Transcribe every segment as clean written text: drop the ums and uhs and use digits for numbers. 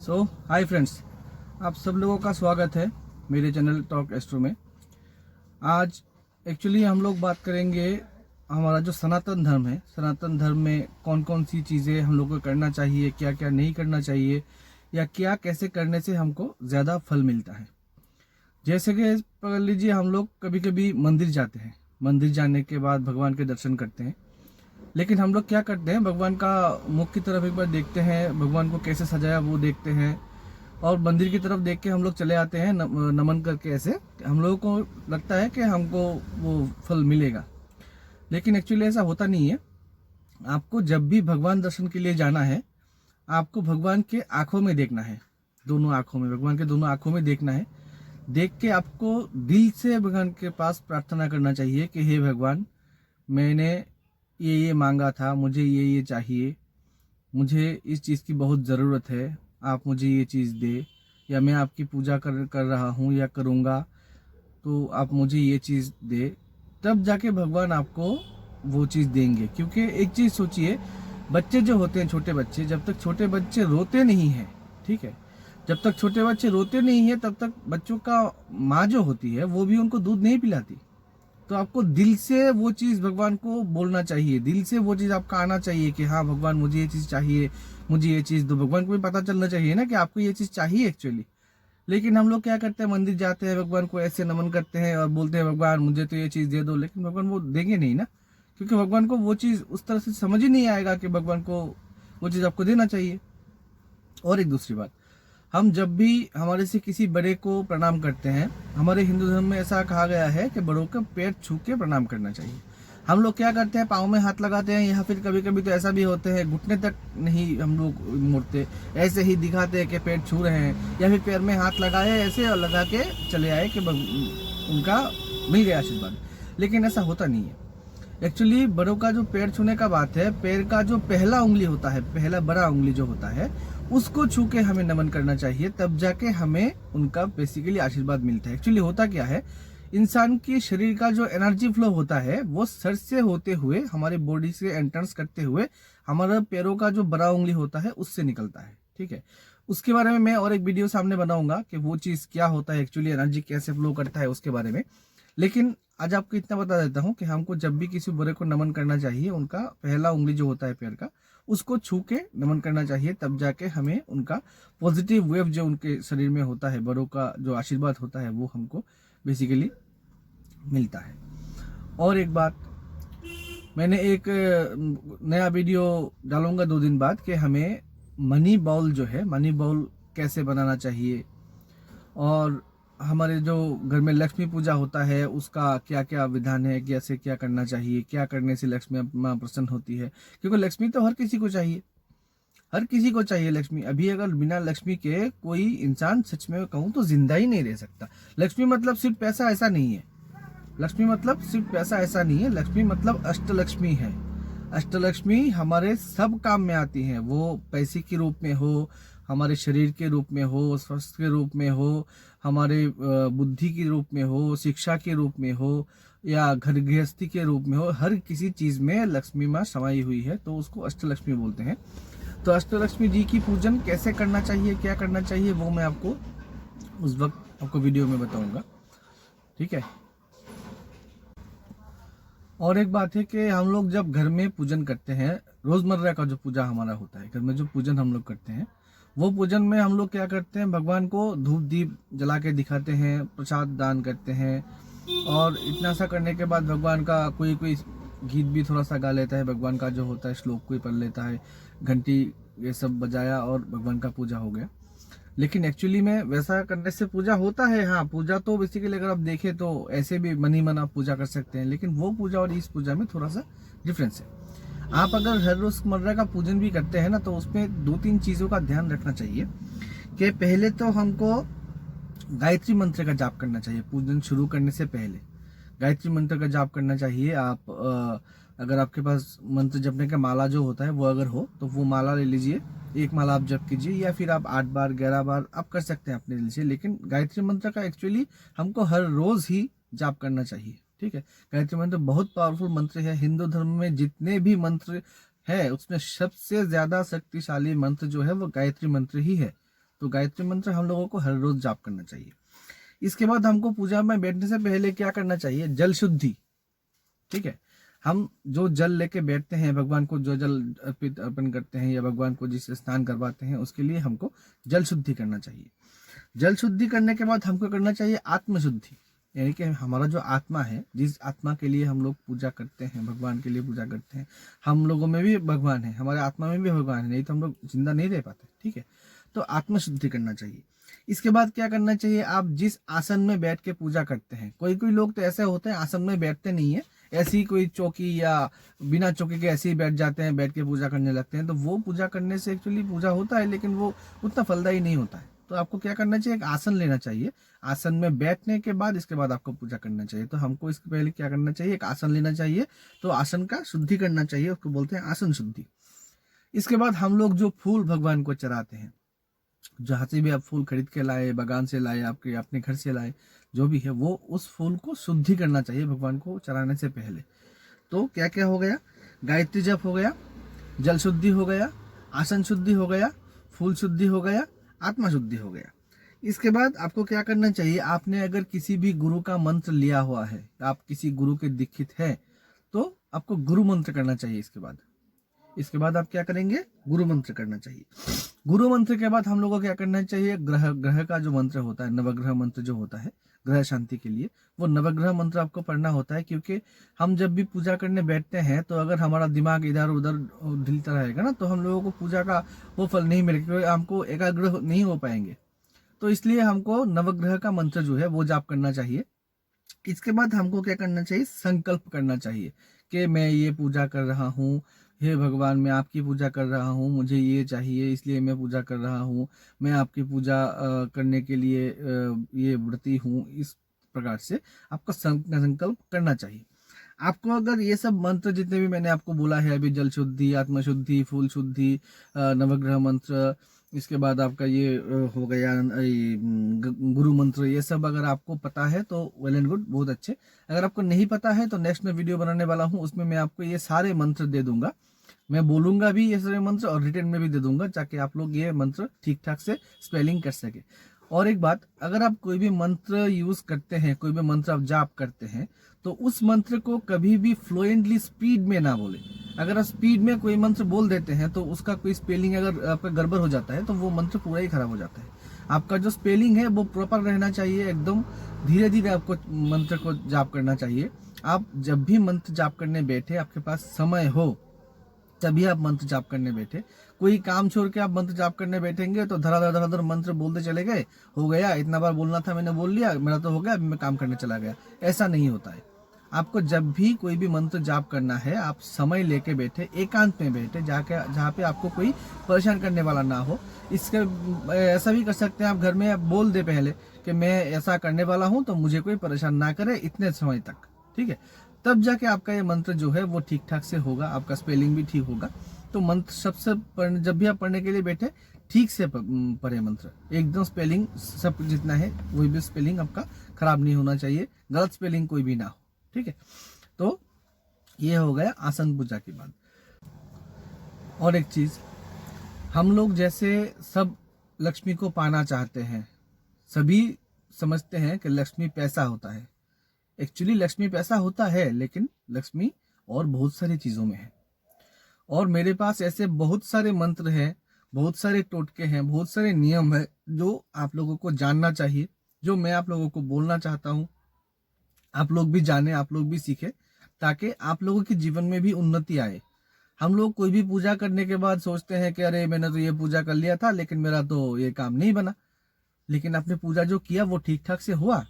Hi friends, आप सब लोगों का स्वागत है मेरे चैनल टॉक एस्ट्रो में। आज एक्चुअली हम लोग बात करेंगे हमारा जो सनातन धर्म है, सनातन धर्म में कौन कौन सी चीज़ें हम लोग को करना चाहिए, क्या क्या नहीं करना चाहिए, या क्या कैसे करने से हमको ज़्यादा फल मिलता है। जैसे कि पकड़ लीजिए, हम लोग कभी कभी मंदिर जाते हैं, मंदिर जाने के बाद भगवान के दर्शन करते हैं, लेकिन हम लोग क्या करते हैं, भगवान का मुख की तरफ एक बार देखते हैं, भगवान को कैसे सजाया वो देखते हैं, और मंदिर की तरफ देख के हम लोग चले आते हैं नमन करके। ऐसे हम लोगों को लगता है कि हमको वो फल मिलेगा, लेकिन एक्चुअली ऐसा होता नहीं है। आपको जब भी भगवान दर्शन के लिए जाना है, आपको भगवान के आंखों में देखना है, दोनों आंखों में, भगवान के दोनों आंखों में देखना है। देख के आपको दिल से भगवान के पास प्रार्थना करना चाहिए कि हे भगवान, मैंने ये मांगा था, मुझे ये चाहिए, मुझे इस चीज़ की बहुत ज़रूरत है, आप मुझे ये चीज़ दे, या मैं आपकी पूजा कर रहा हूँ या करूँगा, तो आप मुझे ये चीज़ दे। तब जाके भगवान आपको वो चीज़ देंगे। क्योंकि एक चीज़ सोचिए, बच्चे जो होते हैं, छोटे बच्चे, जब तक छोटे बच्चे रोते नहीं हैं, ठीक है, जब तक छोटे बच्चे रोते नहीं हैं तब तक बच्चों का माँ जो होती है वो भी उनको दूध नहीं पिलाती। तो आपको दिल से वो चीज़ भगवान को बोलना चाहिए, दिल से वो चीज़ आपका आना चाहिए कि हाँ भगवान, मुझे ये चीज़ चाहिए, मुझे ये चीज़ दो। भगवान को भी पता चलना चाहिए ना कि आपको ये चीज़ चाहिए एक्चुअली। लेकिन हम लोग क्या करते हैं, मंदिर जाते हैं, भगवान को ऐसे नमन करते हैं और बोलते हैं भगवान मुझे तो ये चीज़ दे दो, लेकिन भगवान वो देंगे नहीं ना, क्योंकि भगवान को वो चीज़ उस तरह से समझ ही नहीं आएगा कि भगवान को वो चीज़ आपको देना चाहिए। और एक दूसरी बात, हम जब भी हमारे से किसी बड़े को प्रणाम करते हैं, हमारे हिंदू धर्म में ऐसा कहा गया है कि बड़ों का पैर छू के प्रणाम करना चाहिए। हम लोग क्या करते हैं, पाँव में हाथ लगाते हैं, या फिर कभी कभी तो ऐसा भी होते हैं घुटने तक नहीं हम लोग मुड़ते, ऐसे ही दिखाते हैं कि पैर छू रहे हैं, या फिर पैर में हाथ लगाए ऐसे और लगा के चले आए कि उनका मिल गया आशीर्वाद। लेकिन ऐसा होता नहीं है। एक्चुअली बड़ों का जो पैर छूने का बात है, पैर का जो पहला उंगली होता है, पहला बड़ा उंगली जो होता है, उसको छू के हमें नमन करना चाहिए, तब जाके हमें उनका बेसिकली आशीर्वाद मिलता है। एक्चुअली होता क्या है, इंसान की शरीर का जो एनर्जी फ्लो होता है वो सर से होते हुए हमारे बॉडी से एंट्रेंस करते हुए हमारा पैरों का जो बड़ा उंगली होता है उससे निकलता है, ठीक है। उसके बारे में मैं और एक वीडियो सामने बनाऊंगा कि वो चीज़ क्या होता है, एक्चुअली एनर्जी कैसे फ्लो करता है उसके बारे में। लेकिन आज आपको इतना बता देता हूँ कि हमको जब भी किसी बड़े को नमन करना चाहिए, उनका पहला उंगली जो होता है पैर का, उसको छू के नमन करना चाहिए, तब जाके हमें उनका पॉजिटिव वेव जो उनके शरीर में होता है, बड़ों का जो आशीर्वाद होता है वो हमको बेसिकली मिलता है। और एक बात, मैंने एक नया वीडियो डालूंगा 2 दिन बाद कि हमें मनी बाउल जो है, मनी बाउल कैसे बनाना चाहिए, और हमारे जो घर में लक्ष्मी पूजा होता है उसका क्या क्या विधान है, कैसे क्या करना चाहिए, क्या करने से लक्ष्मी माँ प्रसन्न होती है। क्योंकि लक्ष्मी तो हर किसी को चाहिए, हर किसी को चाहिए लक्ष्मी। अभी अगर बिना लक्ष्मी के कोई इंसान, सच में कहूँ तो, जिंदा ही नहीं रह सकता। लक्ष्मी मतलब सिर्फ पैसा ऐसा नहीं है, लक्ष्मी मतलब सिर्फ पैसा ऐसा नहीं है, लक्ष्मी मतलब अष्टलक्ष्मी है। अष्टलक्ष्मी हमारे सब काम में आती हैं, वो पैसे के रूप में हो, हमारे शरीर के रूप में हो, स्वास्थ्य के रूप में हो, हमारे बुद्धि के रूप में हो, शिक्षा के रूप में हो, या घर गृहस्थी के रूप में हो, हर किसी चीज में लक्ष्मी माँ समाई हुई है, तो उसको अष्टलक्ष्मी बोलते हैं। तो अष्टलक्ष्मी जी की पूजन कैसे करना चाहिए, क्या करना चाहिए, वो मैं आपको उस वक्त आपको वीडियो में बताऊंगा, ठीक है। और एक बात है कि हम लोग जब घर में पूजन करते हैं, रोजमर्रा का जो पूजा हमारा होता है, घर में जो पूजन हम लोग करते हैं, वो पूजन में हम लोग क्या करते हैं, भगवान को धूप दीप जला के दिखाते हैं, प्रसाद दान करते हैं, और इतना सा करने के बाद भगवान का कोई कोई गीत भी थोड़ा सा गा लेता है, भगवान का जो होता है श्लोक कोई पढ़ लेता है, घंटी ये सब बजाया और भगवान का पूजा हो गया। लेकिन एक्चुअली में वैसा करने से पूजा होता है, हाँ पूजा तो बेसिकली अगर आप देखें तो ऐसे भी मन ही मन आप पूजा कर सकते हैं, लेकिन वो पूजा और इस पूजा में थोड़ा सा डिफरेंस है। आप अगर हर रोजमर्रा का पूजन भी करते हैं ना, तो उसमें 2-3 चीज़ों का ध्यान रखना चाहिए कि पहले तो हमको गायत्री मंत्र का जाप करना चाहिए। पूजन शुरू करने से पहले गायत्री मंत्र का जाप करना चाहिए। आप अगर आपके पास मंत्र जपने का माला जो होता है वो अगर हो तो वो माला ले लीजिए, एक माला आप जप कीजिए, या फिर आप 8 बार 11 बार आप कर सकते हैं अपने दिल से। लेकिन गायत्री मंत्र का एक्चुअली हमको हर रोज ही जाप करना चाहिए, ठीक है। गायत्री मंत्र बहुत पावरफुल मंत्र है। हिंदू धर्म में जितने भी मंत्र है उसमें सबसे ज्यादा शक्तिशाली मंत्र जो है वो गायत्री मंत्र ही है। तो गायत्री मंत्र हम लोगों को हर रोज जाप करना चाहिए। इसके बाद हमको पूजा में बैठने से पहले क्या करना चाहिए, जल शुद्धि। ठीक है, हम जो जल लेके बैठते हैं, भगवान को जो जल अर्पण करते हैं या भगवान को जिससे स्नान करवाते हैं, उसके लिए हमको जल शुद्धि करना चाहिए। जल शुद्धि करने के बाद हमको करना चाहिए आत्म शुद्धि, यानी कि हमारा जो आत्मा है, जिस आत्मा के लिए हम लोग पूजा करते हैं, भगवान के लिए पूजा करते हैं, हम लोगों में भी भगवान है, हमारे आत्मा में भी भगवान है, नहीं तो हम लोग जिंदा नहीं रह पाते। ठीक है, तो आत्म शुद्धि करना चाहिए। इसके बाद क्या करना चाहिए, आप जिस आसन में बैठ के पूजा करते हैं, कोई कोई लोग तो ऐसे होते हैं आसन में बैठते नहीं है, ऐसी कोई चौकी या बिना चौकी के ऐसे ही बैठ जाते हैं, बैठ के पूजा करने लगते हैं, तो वो पूजा करने से एक्चुअली पूजा होता है लेकिन वो उतना फलदायी नहीं होता है। तो आपको क्या करना चाहिए, एक आसन लेना चाहिए, आसन में बैठने के बाद इसके बाद आपको पूजा करना चाहिए। तो हमको इसके पहले क्या करना चाहिए, एक आसन लेना चाहिए, तो आसन का शुद्धि करना चाहिए, उसको बोलते हैं आसन शुद्धि। इसके बाद हम लोग जो फूल भगवान को चढ़ाते हैं, जहाँ से भी आप फूल खरीद के लाए, बागान से लाए, आपके अपने घर से लाए, जो भी है, वो उस फूल को शुद्धि करना चाहिए भगवान को चढ़ाने से पहले। तो क्या क्या हो गया, गायत्री जप हो गया, जल शुद्धि हो गया, आसन शुद्धि हो गया, फूल शुद्धि हो गया, आत्मा शुद्धि हो गया। इसके बाद आपको क्या करना चाहिए, आपने अगर किसी भी गुरु का मंत्र लिया हुआ है, आप किसी गुरु के दीक्षित है, तो आपको गुरु मंत्र करना चाहिए। इसके बाद आप क्या करेंगे, गुरु मंत्र करना चाहिए। गुरु मंत्र के बाद हम लोगों को क्या करना चाहिए, ग्रह का जो मंत्र होता है, नवग्रह मंत्र जो होता है ग्रह शांति के लिए, वो नवग्रह मंत्र आपको पढ़ना होता है। क्योंकि हम जब भी पूजा करने बैठते हैं तो अगर हमारा दिमाग इधर उधर ढिलता रहेगा ना, तो हम लोगों को पूजा का वो फल नहीं मिलेगा, क्योंकि हमको एकाग्र नहीं हो पाएंगे। तो इसलिए हमको नवग्रह का मंत्र जो है वो जाप करना चाहिए। इसके बाद हमको क्या करना चाहिए, संकल्प करना चाहिए कि मैं ये पूजा कर रहा हूँ, हे भगवान मैं आपकी पूजा कर रहा हूँ, मुझे ये चाहिए इसलिए मैं पूजा कर रहा हूँ, मैं आपकी पूजा करने के लिए ये व्रती हूँ। इस प्रकार से आपको संकल्प करना चाहिए। आपको अगर ये सब मंत्र जितने भी मैंने आपको बोला है अभी, जल शुद्धि, आत्मा शुद्धि, फूल शुद्धि, नवग्रह मंत्र, इसके बाद आपका ये हो गया गुरु मंत्र, ये सब अगर आपको पता है तो वेल एंड गुड, बहुत अच्छे। अगर आपको नहीं पता है तो नेक्स्ट में वीडियो बनाने वाला हूँ, उसमें मैं आपको ये सारे मंत्र दे दूंगा, मैं बोलूंगा भी ये सारे मंत्र और रिटर्न में भी दे दूंगा, ताकि आप लोग ये मंत्र ठीक ठाक से स्पेलिंग कर सके। और एक बात, अगर आप कोई भी मंत्र यूज करते हैं, कोई भी मंत्र आप जाप करते हैं, तो उस मंत्र को कभी भी फ्लुएंटली स्पीड में ना बोले। अगर आप स्पीड में कोई मंत्र बोल देते हैं तो उसका कोई स्पेलिंग अगर आपका गड़बड़ हो जाता है तो वो मंत्र पूरा ही खराब हो जाता है। आपका जो स्पेलिंग है वो प्रॉपर रहना चाहिए, एकदम धीरे धीरे आपको मंत्र को जाप करना चाहिए। आप जब भी मंत्र जाप करने बैठे, आपके पास समय हो तभी आप मंत्र जाप करने बैठे। कोई काम छोड़ के आप मंत्र जाप करने बैठेंगे तो धराधर मंत्र बोलते चले गए, हो गया, इतना बार बोलना था मैंने बोल लिया, मेरा तो हो गया, अभी मैं काम करने चला गया। ऐसा नहीं होता है। आपको जब भी कोई भी मंत्र जाप करना है, आप समय लेके बैठे, एकांत में बैठे, जहाँ पे आपको कोई परेशान करने वाला ना हो। इसके ऐसा भी कर सकते हैं आप, घर में आप बोल दे पहले कि मैं ऐसा करने वाला हूँ तो मुझे कोई परेशान ना करे इतने समय तक, ठीक है। तब जाके आपका ये मंत्र जो है वो ठीक ठाक से होगा, आपका स्पेलिंग भी ठीक होगा। तो मंत्र सबसे जब भी आप पढ़ने के लिए बैठे, ठीक से पढ़े मंत्र, एकदम स्पेलिंग सब जितना है वही भी स्पेलिंग आपका खराब नहीं होना चाहिए, गलत स्पेलिंग कोई भी ना हो, ठीक है। तो ये हो गया आसन पूजा के बाद। और एक चीज, हम लोग जैसे सब लक्ष्मी को पाना चाहते हैं, सभी समझते हैं कि लक्ष्मी पैसा होता है। एक्चुअली लक्ष्मी पैसा होता है, लेकिन लक्ष्मी और बहुत सारी चीजों में है। और मेरे पास ऐसे बहुत सारे मंत्र हैं, बहुत सारे टोटके हैं, बहुत सारे नियम है जो आप लोगों को जानना चाहिए, जो मैं आप लोगों को बोलना चाहता हूँ। आप लोग भी जाने, आप लोग भी सीखे, ताकि आप लोगों के जीवन में भी उन्नति आए। हम लोग कोई भी पूजा करने के बाद सोचते हैं कि अरे मैंने तो ये पूजा कर लिया था लेकिन मेरा तो ये काम नहीं बना। लेकिन आपने पूजा जो किया वो ठीक ठाक से हुआ।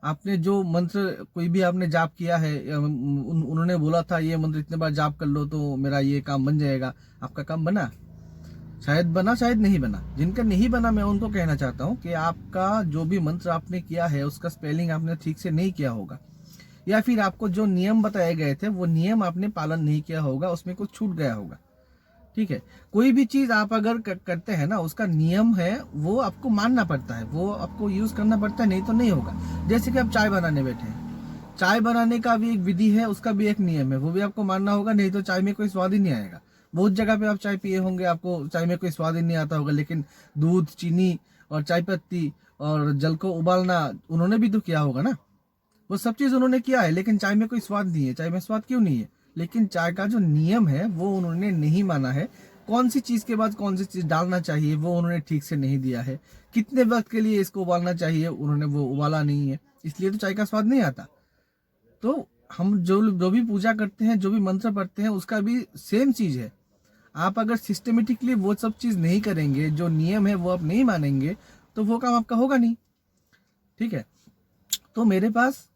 आपने जो मंत्र कोई भी आपने जाप किया है, उन्होंने बोला था ये मंत्र इतने बार जाप कर लो तो मेरा ये काम बन जाएगा, आपका काम बना? शायद बना, शायद नहीं बना। जिनका नहीं बना, मैं उनको कहना चाहता हूँ कि आपका जो भी मंत्र आपने किया है उसका स्पेलिंग आपने ठीक से नहीं किया होगा, या फिर आपको जो नियम बताए गए थे वो नियम आपने पालन नहीं किया होगा, उसमें कुछ छूट गया होगा, ठीक है। कोई भी चीज आप अगर करते हैं ना, उसका नियम है वो आपको मानना पड़ता है, वो आपको यूज करना पड़ता है, नहीं तो नहीं होगा। जैसे कि आप चाय बनाने बैठे हैं, चाय बनाने का भी एक विधि है, उसका भी एक नियम है, वो भी आपको मानना होगा, नहीं तो चाय में कोई स्वाद ही नहीं आएगा। बहुत जगह पे आप चाय पिए होंगे, आपको चाय में कोई स्वाद ही नहीं आता होगा, लेकिन दूध, चीनी और चाय पत्ती और जल को उबालना उन्होंने भी तो किया होगा ना। वो सब चीज़ उन्होंने किया है, लेकिन चाय में कोई स्वाद नहीं है। चाय में स्वाद क्यों नहीं है? लेकिन चाय का जो नियम है वो उन्होंने नहीं माना है। कौन सी चीज़ के बाद कौन सी चीज़ डालना चाहिए वो उन्होंने ठीक से नहीं दिया है। कितने वक्त के लिए इसको उबालना चाहिए उन्होंने वो उबाला नहीं है, इसलिए तो चाय का स्वाद नहीं आता। तो हम जो भी पूजा करते हैं, जो भी मंत्र पढ़ते हैं, उसका भी सेम चीज़ है। आप अगर सिस्टमेटिकली वो सब चीज़ नहीं करेंगे, जो नियम है वो आप नहीं मानेंगे, तो वो काम आपका होगा नहीं। ठीक है, तो मेरे पास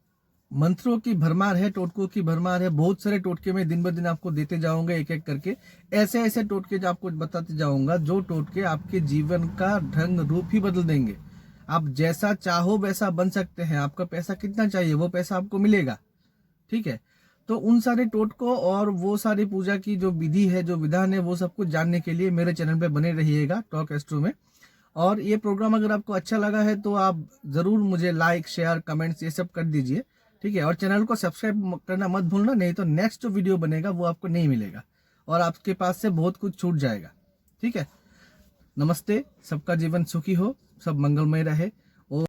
मंत्रों की भरमार है, टोटकों की भरमार है। बहुत सारे टोटके मैं दिन ब दिन आपको देते जाऊंगा, एक एक करके ऐसे ऐसे टोटके जो आपको बताते जाऊंगा, जो टोटके आपके जीवन का ढंग रूप ही बदल देंगे। आप जैसा चाहो वैसा बन सकते हैं। आपका पैसा कितना चाहिए वो पैसा आपको मिलेगा। ठीक है, तो उन सारे टोटकों और वो सारी पूजा की जो विधि है, जो विधान है, वो सब कुछ जानने के लिए मेरे चैनल पे बने रहिएगा टॉक एस्ट्रो में। और ये प्रोग्राम अगर आपको अच्छा लगा है तो आप ज़रूर मुझे लाइक, शेयर, कमेंट्स ये सब कर दीजिए। ठीक है, और चैनल को सब्सक्राइब करना मत भूलना, नहीं तो नेक्स्ट जो वीडियो बनेगा वो आपको नहीं मिलेगा और आपके पास से बहुत कुछ छूट जाएगा। ठीक है, नमस्ते, सबका जीवन सुखी हो, सब मंगलमय रहे।